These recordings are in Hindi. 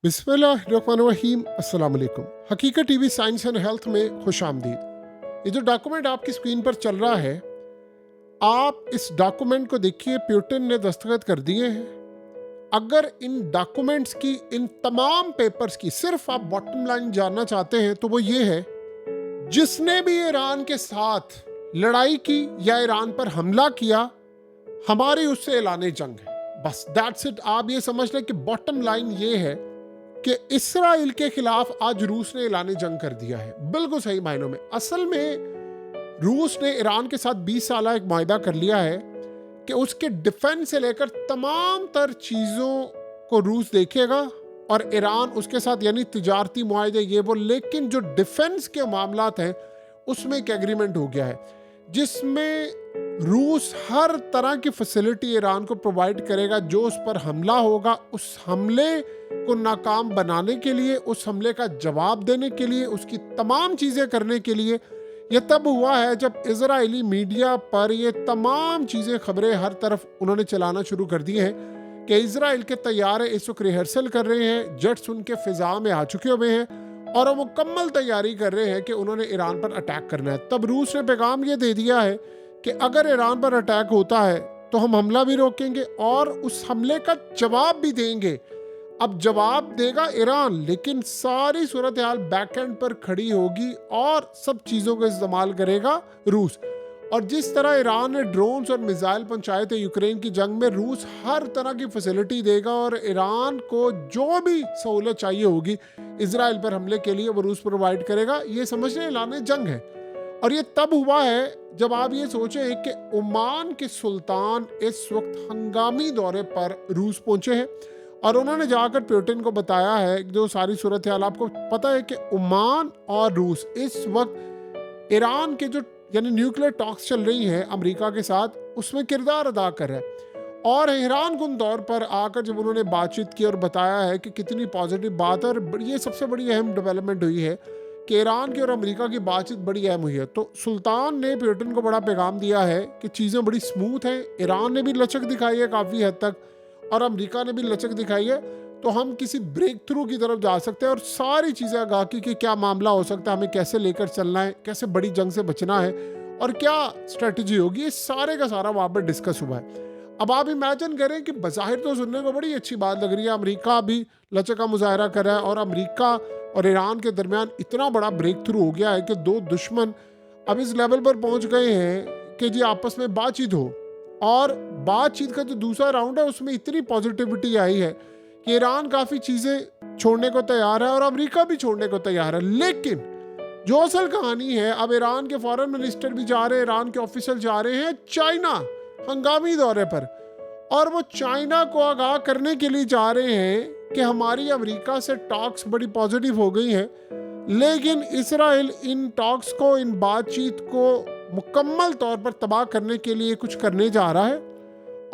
बिस्मिल्लाहिर्रहमानिर्रहीम। अस्सलाम वालेकुम। हकीकत टीवी साइंस एंड हेल्थ में खुश आमदीद। ये जो डॉक्यूमेंट आपकी स्क्रीन पर चल रहा है, आप इस डॉक्यूमेंट को देखिए। प्यूटिन ने दस्तखत कर दिए हैं। अगर इन डॉक्यूमेंट्स की, इन तमाम पेपर्स की सिर्फ आप बॉटम लाइन जानना चाहते हैं तो वो ये है, जिसने भी ईरान के साथ लड़ाई की या ईरान पर हमला किया, हमारी उससे ऐलान जंग है। बस दैट्स इट। आप ये समझ लें कि बॉटम लाइन ये है कि इसराइल के खिलाफ आज रूस ने ऐलान जंग कर दिया है। बिल्कुल सही मायनों में। असल में रूस ने ईरान के साथ 20 साल एक मायदा कर लिया है कि उसके डिफेंस से लेकर तमाम तर चीज़ों को रूस देखेगा और ईरान उसके साथ, यानी तिजारती मुआहदे ये वो। लेकिन जो डिफेंस के मामलात हैं उसमें एक एग्रीमेंट हो गया है जिसमें रूस हर तरह की फैसिलिटी ईरान को प्रोवाइड करेगा। जो उस पर हमला होगा, उस हमले को नाकाम बनाने के लिए, उस हमले का जवाब देने के लिए, उसकी तमाम चीज़ें करने के लिए। यह तब हुआ है जब इजरायली मीडिया पर ये तमाम चीज़ें, खबरें हर तरफ उन्होंने चलाना शुरू कर दी हैं कि इजराइल के तैयारे इस वक्त रिहर्सल कर रहे हैं, जेट्स उनके फिजा में आ चुके हुए हैं और वो मुकम्मल तैयारी कर रहे हैं कि उन्होंने ईरान पर अटैक करना है। तब रूस ने पैगाम ये दे दिया है कि अगर ईरान पर अटैक होता है तो हम हमला भी रोकेंगे और उस हमले का जवाब भी देंगे। अब जवाब देगा ईरान, लेकिन सारी सूरत हाल बैक एंड पर खड़ी होगी और सब चीज़ों का इस्तेमाल करेगा रूस। और जिस तरह ईरान ने ड्रोन्स और मिसाइल पहुंचाए थे यूक्रेन की जंग में, रूस हर तरह की फैसिलिटी देगा और ईरान को जो भी सहूलत चाहिए होगी इजराइल पर हमले के लिए वो रूस प्रोवाइड करेगा। ये समझने ऐलान जंग है। और ये तब हुआ है जब आप ये सोचें कि ओमान के सुल्तान इस वक्त हंगामी दौरे पर रूस पहुंचे हैं और उन्होंने जाकर प्यूटिन को बताया है जो सारी सूरत हाल। आपको पता है कि ओमान और रूस इस वक्त ईरान के जो, यानी न्यूक्लियर टॉक्स चल रही हैं अमेरिका के साथ, उसमें किरदार अदा कर रहा है। और हैरान कुन तौर पर आकर जब उन्होंने बातचीत की और बताया है कि कितनी पॉजिटिव बात है, और ये सबसे बड़ी अहम डेवलपमेंट हुई है कि ईरान की और अमेरिका की बातचीत बड़ी अहम हुई है। तो सुल्तान ने प्यूटिन को बड़ा पैगाम दिया है कि चीज़ें बड़ी स्मूथ हैं। ईरान ने भी लचक दिखाई है काफ़ी हद तक और अमेरिका ने भी लचक दिखाई है। तो हम किसी ब्रेक थ्रू की तरफ जा सकते हैं और सारी चीज़ें आगाह की कि क्या मामला हो सकता है, हमें कैसे लेकर चलना है, कैसे बड़ी जंग से बचना है और क्या स्ट्रेटजी होगी। ये सारे का सारा वहाँ पर डिस्कस हुआ है। अब आप इमेजिन करें कि बज़ाहिर तो सुनने को बड़ी अच्छी बात लग रही है, अमेरिका भी लचक का मुजाहरा कर रहा है और अमेरिका और ईरान के दरमियान इतना बड़ा ब्रेक थ्रू हो गया है कि दो दुश्मन अब इस लेवल पर पहुंच गए हैं कि जी आपस में बातचीत हो। और बातचीत का जो दूसरा राउंड है उसमें इतनी पॉजिटिविटी आई है कि ईरान काफ़ी चीज़ें छोड़ने को तैयार है और अमेरिका भी छोड़ने को तैयार है। लेकिन जो असल कहानी है, अब ईरान के फॉरेन मिनिस्टर भी जा रहे हैं, ईरान के ऑफिशियल जा रहे हैं चाइना हंगामी दौरे पर, और वो चाइना को आगाह करने के लिए जा रहे हैं कि हमारी अमेरिका से टॉक्स बड़ी पॉजिटिव हो गई हैं, लेकिन इसराइल इन टॉक्स को, इन बातचीत को मुकम्मल तौर पर तबाह करने के लिए कुछ करने जा रहा है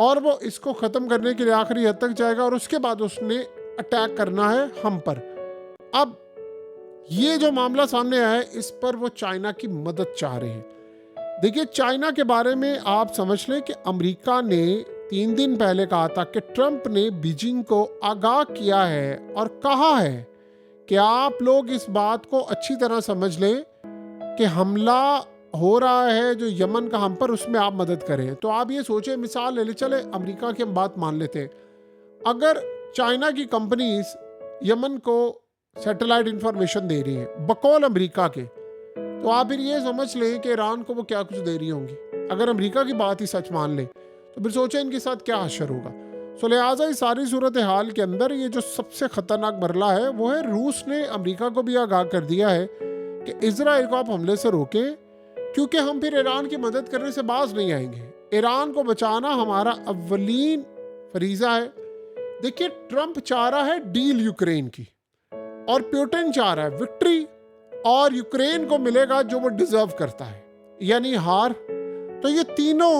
और वो इसको ख़त्म करने के लिए आखिरी हद तक जाएगा और उसके बाद उसने अटैक करना है हम पर। अब ये जो मामला सामने आया है, इस पर वो चाइना की मदद चाह रहे हैं। देखिए, चाइना के बारे में आप समझ लें कि अमेरिका ने 3 दिन पहले कहा था कि ट्रंप ने बीजिंग को आगाह किया है और कहा है कि आप लोग इस बात को अच्छी तरह समझ लें कि हमला हो रहा है जो यमन का हम पर, उसमें आप मदद करें। तो आप ये सोचें, मिसाल ले चले अमेरिका की हम बात मान लेते हैं, अगर चाइना की कंपनीज यमन को सैटेलाइट इंफॉर्मेशन दे रही हैं बकौल अमेरिका के, तो आप फिर ये समझ लें कि ईरान को वो क्या कुछ दे रही होंगी। अगर अमेरिका की बात ही सच मान लें तो फिर सोचें इनके साथ क्या असर होगा। सो लिहाजा इस सारी सूरत हाल के अंदर ये जो सबसे खतरनाक मरला है वो है, रूस ने अमेरिका को भी आगाह कर दिया है कि इजराइल को आप हमले से रोकें, क्योंकि हम फिर ईरान की मदद करने से बाज नहीं आएंगे। ईरान को बचाना हमारा अव्वलीन फरीजा है। देखिए, ट्रंप चाह रहा है डील यूक्रेन की और प्यूटिन चाह रहा है विक्ट्री, और यूक्रेन को मिलेगा जो वो डिजर्व करता है, यानी हार। तो ये तीनों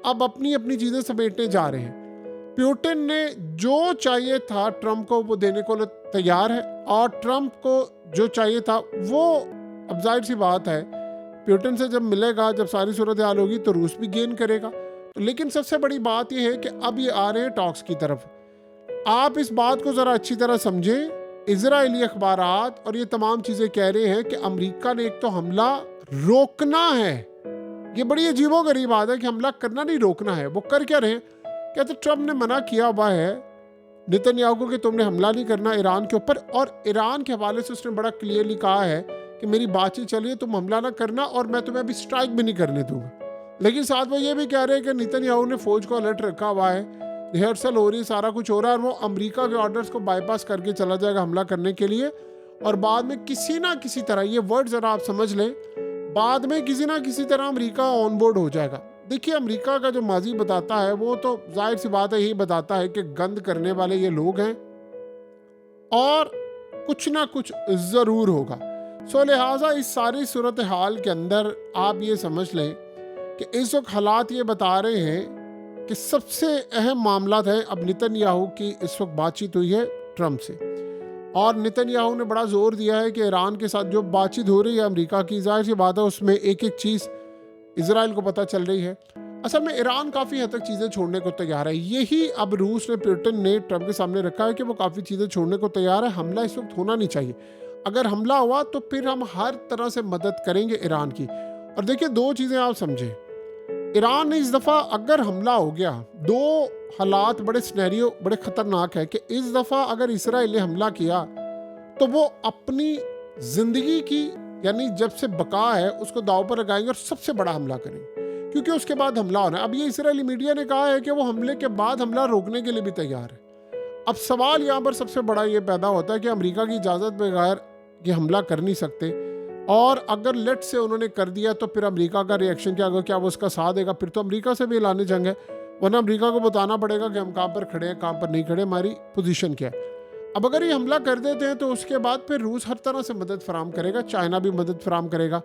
अब अपनी अपनी चीजें समेटने जा रहे हैं। प्यूटिन ने जो चाहिए था ट्रंप को वो देने को तैयार है और ट्रंप को जो चाहिए था वो, अब जाहिर सी बात है प्यूटिन से जब मिलेगा, जब सारी सूरत हाल होगी तो रूस भी गेन करेगा। तो लेकिन सबसे बड़ी बात यह है कि अब ये आ रहे हैं टॉक्स की तरफ। आप इस बात को ज़रा अच्छी तरह समझें, इजरायली अखबारात और ये तमाम चीज़ें कह रहे हैं कि अमेरिका ने एक तो हमला रोकना है। ये बड़ी अजीबोगरीब बात है कि हमला करना नहीं, रोकना है। वो कर क्या रहे हैं? कहते ट्रम्प ने मना किया हुआ है नेतन्याहू को कि तुमने हमला नहीं करना ईरान के ऊपर, और ईरान के हवाले से उसने बड़ा क्लियरली कहा है कि मेरी बातचीत चल रही है, तुम हमला ना करना और मैं तुम्हें अभी स्ट्राइक भी नहीं करने दूंगा। लेकिन साथ में ये भी कह रहे हैं कि नेतन्याहू ने फौज को अलर्ट रखा हुआ है, रिहर्सल हो रही है, सारा कुछ हो रहा है, और वो अमेरिका के ऑर्डर्स को बाईपास करके चला जाएगा हमला करने के लिए। और बाद में किसी ना किसी तरह, ये वर्ड जरा आप समझ लें, बाद में किसी ना किसी तरह अमेरिका ऑन बोर्ड हो जाएगा। देखिए अमेरिका का जो माजी बताता है वो तो जाहिर सी बात है, यही बताता है कि गंद करने वाले ये लोग हैं और कुछ ना कुछ ज़रूर होगा। सो लिहाजा इस सारी सूरत हाल के अंदर आप ये समझ लें कि इस वक्त हालात ये बता रहे हैं कि सबसे अहम मामला है अब नेतन्याहू की इस वक्त बातचीत हुई है ट्रंप से, और नेतन्याहू ने बड़ा जोर दिया है कि ईरान के साथ जो बातचीत हो रही है अमेरिका की, जाहिर सी बात है उसमें एक एक चीज़ इजराइल को पता चल रही है। असल में ईरान काफ़ी हद तक चीज़ें छोड़ने को तैयार है। यही अब रूस ने, पुतिन ने ट्रंप के सामने रखा है कि वो काफ़ी चीज़ें छोड़ने को तैयार है। हमला इस वक्त होना नहीं चाहिए। अगर हमला हुआ तो फिर हम हर तरह से मदद करेंगे ईरान की। और देखिए दो चीज़ें आप समझें, ईरान ने इस दफ़ा अगर हमला हो गया, दो हालात बड़े सिनेरियो बड़े ख़तरनाक है कि इस दफ़ा अगर इसराइल ने हमला किया तो वो अपनी ज़िंदगी की यानी जब से बका है उसको दाव पर लगाएंगे और सबसे बड़ा हमला करेंगे, क्योंकि उसके बाद हमला होना है। अब ये इसराइली मीडिया ने कहा है कि वो हमले के बाद हमला रोकने के लिए भी तैयार है। अब सवाल यहाँ पर सबसे बड़ा ये पैदा होता है कि अमेरिका की इजाज़त बगैर ये हमला कर नहीं सकते, और अगर लेट से उन्होंने कर दिया तो फिर अमेरिका का रिएक्शन क्या होगा? क्या वो उसका साथ देगा? फिर तो अमेरिका से भी ऐलान जंग है, वरना अमेरिका को बताना पड़ेगा कि हम कहाँ पर खड़े हैं, कहाँ पर नहीं खड़े, हमारी पोजीशन क्या है। अब अगर ये हमला कर देते हैं तो उसके बाद फिर रूस हर तरह से मदद फराम करेगा, चाइना भी मदद फराम करेगा।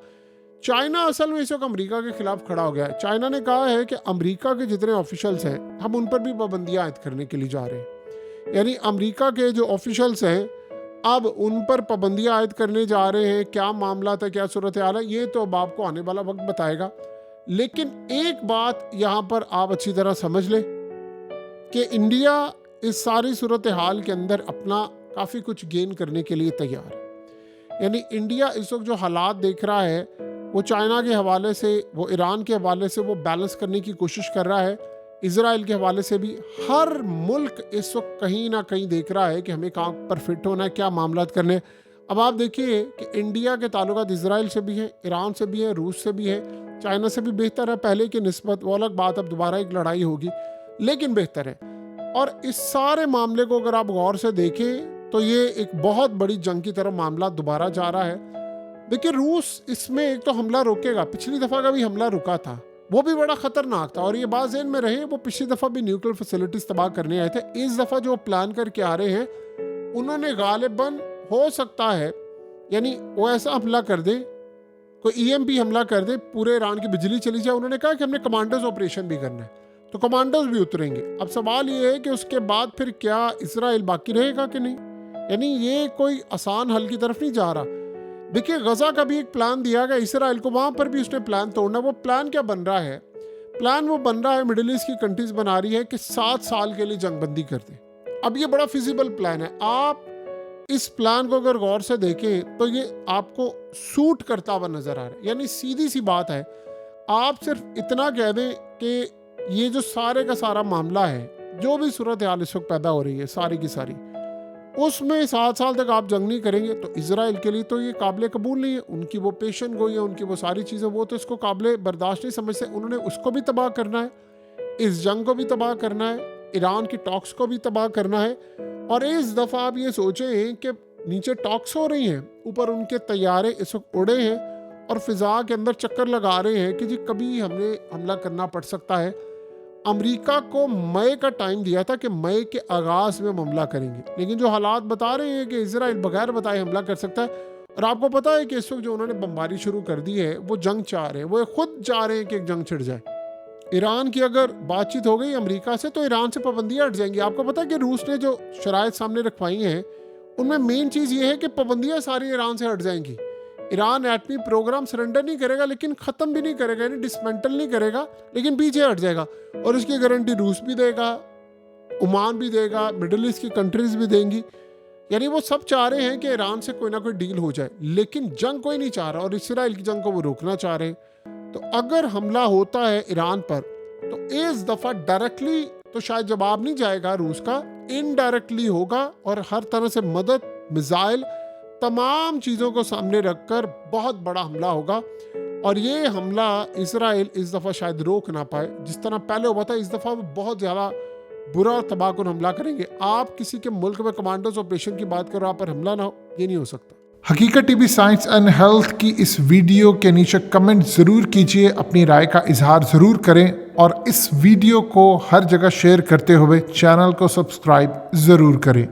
चाइना असल में इस वक्त अमेरिका के खिलाफ खड़ा हो गया है। चाइना ने कहा है कि अमेरिका के जितने ऑफिशियल्स हैं हम उन पर भी पाबंदियां आयद करने के लिए जा रहे हैं। यानी अमेरिका के जो ऑफिशियल्स हैं अब उन पर पाबंदियां आयद करने जा रहे हैं। क्या मामला था, क्या सूरत हाल है, ये तो अब आपको आने वाला वक्त बताएगा। लेकिन एक बात यहाँ पर आप अच्छी तरह समझ लें कि इंडिया इस सारी सूरत हाल के अंदर अपना काफ़ी कुछ गेन करने के लिए तैयार है। यानी इंडिया इस वक्त जो हालात देख रहा है वो चाइना के हवाले से, वो ईरान के हवाले से वो बैलेंस करने की कोशिश कर रहा है, इजराइल के हवाले से भी। हर मुल्क इस वक्त कहीं ना कहीं देख रहा है कि हमें कहाँ पर फिट होना है, क्या मामलात करने। अब आप देखिए कि इंडिया के ताल्लुकात इजराइल से भी हैं, ईरान से भी हैं, रूस से भी हैं, चाइना से भी बेहतर है पहले की निस्बत। वो अलग बात, अब दोबारा एक लड़ाई होगी लेकिन बेहतर है। और इस सारे मामले को अगर आप गौर से देखें तो ये एक बहुत बड़ी जंग की तरफ मामला दोबारा जा रहा है। देखिए रूस इसमें एक तो हमला रोकेगा, पिछली दफ़ा का भी हमला रुका था, वो भी बड़ा खतरनाक था, और ये बात ज़हन में रहे वो पिछली दफ़ा भी न्यूक्लियर फैसिलिटीज तबाह करने आए थे। इस दफ़ा जो प्लान करके आ रहे हैं उन्होंने गालिबन हो सकता है यानी वो ऐसा हमला कर दे, कोई EMP हमला कर दे, पूरे ईरान की बिजली चली जाए। उन्होंने कहा कि हमने कमांडर्स ऑपरेशन भी करना है, तो कमांडर्स भी उतरेंगे। अब सवाल ये है कि उसके बाद फिर क्या इसराइल बाकी रहेगा कि नहीं? यानी ये कोई आसान हल की तरफ नहीं जा रहा। देखिए गजा का भी एक प्लान दिया गया इसराइल को, वहां पर भी उसने प्लान तोड़ना। वो प्लान क्या बन रहा है? प्लान वो बन रहा है, मिडिल ईस्ट की कंट्रीज बना रही है कि 7 साल के लिए जंगबंदी कर दे। अब ये बड़ा फिजिबल प्लान है। आप इस प्लान को अगर गौर से देखें तो ये आपको सूट करता हुआ नजर आ रहा है। यानी सीधी सी बात है, आप सिर्फ इतना कह दें कि ये जो सारे का सारा मामला है, जो भी सूरत हाल इस वक्त पैदा हो रही है सारी की सारी, उसमें 7 साल तक आप जंग नहीं करेंगे तो इसराइल के लिए तो ये काबिल कबूल नहीं है। उनकी वो पेशन गोई है, उनकी वो सारी चीज़ें, वो तो इसको काबिल बर्दाश्त नहीं समझते। उन्होंने उसको भी तबाह करना है, इस जंग को भी तबाह करना है, ईरान की टॉक्स को भी तबाह करना है। और इस दफ़ा आप ये सोचें कि नीचे टॉक्स हो रही हैं, ऊपर उनके तैयारे इस वक्त उड़े हैं और फिज़ा के अंदर चक्कर लगा रहे हैं कि जी कभी हमें हमला करना पड़ सकता है। अमेरिका को मई का टाइम दिया था कि मई के आगाज़ में हमला करेंगे, लेकिन जो हालात बता रहे हैं कि इजराइल बगैर बताए हमला कर सकता है। और आपको पता है कि इस वक्त जो उन्होंने बमबारी शुरू कर दी है, वो जंग चाह रहे हैं, वो खुद चाह रहे हैं कि एक जंग छिड़ जाए। ईरान की अगर बातचीत हो गई अमेरिका से तो ईरान से पाबंदियां हट जाएंगी। आपको पता है कि रूस ने जो शराइत सामने रखवाई हैं उनमें मेन चीज़ ये है कि पाबंदियां सारी ईरान से हट जाएंगी। ईरान एटमी प्रोग्राम सरेंडर नहीं करेगा, लेकिन ख़त्म भी नहीं करेगा, यानी डिसमेंटल नहीं करेगा, लेकिन पीछे हट जाएगा। और इसकी गारंटी रूस भी देगा, ओमान भी देगा, मिडिल ईस्ट की कंट्रीज भी देंगी। यानी वो सब चाह रहे हैं कि ईरान से कोई ना कोई डील हो जाए, लेकिन जंग कोई नहीं चाह रहा और इसराइल की जंग को वो रोकना चाह रहे हैं। तो अगर हमला होता है ईरान पर तो इस दफ़ा डायरेक्टली तो शायद जवाब नहीं जाएगा रूस का, इनडायरेक्टली होगा और हर तरह से मदद, मिसाइल, तमाम चीज़ों को सामने रखकर बहुत बड़ा हमला होगा। और ये हमला इसराइल इस दफ़ा शायद रोक ना पाए, जिस तरह पहले हुआ था। इस दफ़ा वो बहुत ज़्यादा बुरा और तबाहकुन हमला करेंगे। आप किसी के मुल्क में कमांडोज ऑपरेशन की बात करो, आप पर हमला ना हो, ये नहीं हो सकता। हकीकत टीवी साइंस एंड हेल्थ की इस वीडियो के नीचे कमेंट ज़रूर कीजिए, अपनी राय का इजहार ज़रूर करें और इस वीडियो को हर जगह शेयर करते हुए चैनल को सब्सक्राइब ज़रूर करें।